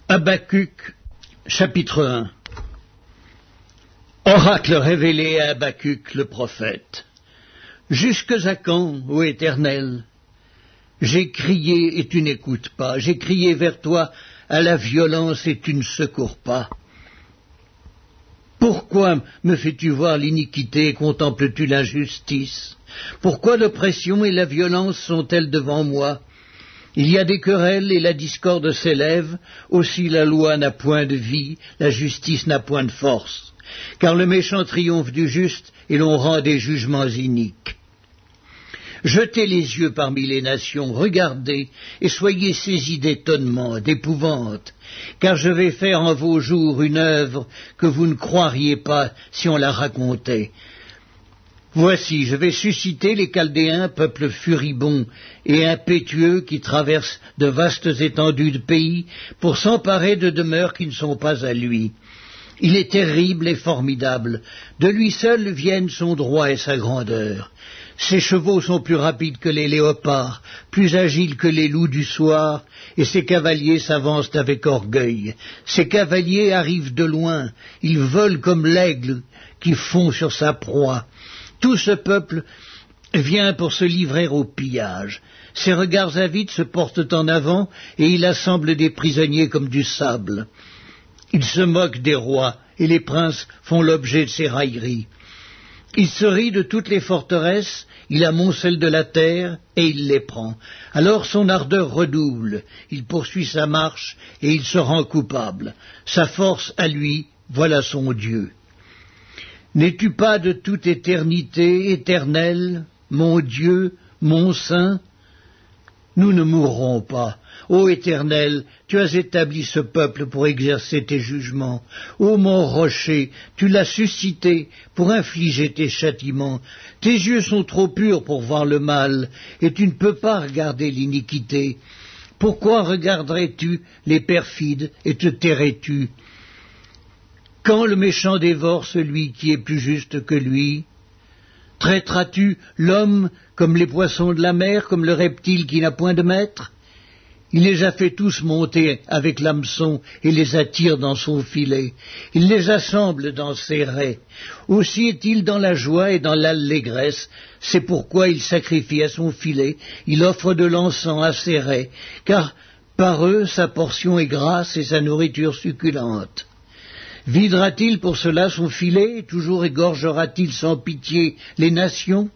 Habacuc, chapitre 1. Oracle révélé à Habacuc le prophète. Jusque à quand, ô Éternel? J'ai crié et tu n'écoutes pas, j'ai crié vers toi à la violence et tu ne secours pas. Pourquoi me fais-tu voir l'iniquité et contemples-tu l'injustice? Pourquoi l'oppression et la violence sont-elles devant moi? Il y a des querelles et la discorde s'élève, aussi la loi n'a point de vie, la justice n'a point de force, car le méchant triomphe du juste et l'on rend des jugements iniques. Jetez les yeux parmi les nations, regardez, et soyez saisis d'étonnement, d'épouvante, car je vais faire en vos jours une œuvre que vous ne croiriez pas si on la racontait. Voici, je vais susciter les Chaldéens, peuple furibond et impétueux qui traverse de vastes étendues de pays pour s'emparer de demeures qui ne sont pas à lui. Il est terrible et formidable, de lui seul viennent son droit et sa grandeur. Ses chevaux sont plus rapides que les léopards, plus agiles que les loups du soir, et ses cavaliers s'avancent avec orgueil. Ses cavaliers arrivent de loin, ils volent comme l'aigle qui fond sur sa proie. Tout ce peuple vient pour se livrer au pillage. Ses regards avides se portent en avant, et il assemble des prisonniers comme du sable. Il se moque des rois, et les princes font l'objet de ses railleries. Il se rit de toutes les forteresses, il amoncelle de la terre, et il les prend. Alors son ardeur redouble, il poursuit sa marche, et il se rend coupable. Sa force à lui, voilà son Dieu. N'es-tu pas de toute éternité, éternel, mon Dieu, mon Saint? Nous ne mourrons pas. Ô Éternel, tu as établi ce peuple pour exercer tes jugements. Ô mon rocher, tu l'as suscité pour infliger tes châtiments. Tes yeux sont trop purs pour voir le mal, et tu ne peux pas regarder l'iniquité. Pourquoi regarderais-tu les perfides et te tairais-tu? Quand le méchant dévore celui qui est plus juste que lui? Traiteras-tu l'homme comme les poissons de la mer, comme le reptile qui n'a point de maître? Il les a fait tous monter avec l'hameçon et les attire dans son filet. Il les assemble dans ses raies. Aussi est-il dans la joie et dans l'allégresse. C'est pourquoi il sacrifie à son filet. Il offre de l'encens à ses raies, car par eux sa portion est grasse et sa nourriture succulente. Videra-t-il pour cela son filet, et toujours égorgera-t-il sans pitié les nations?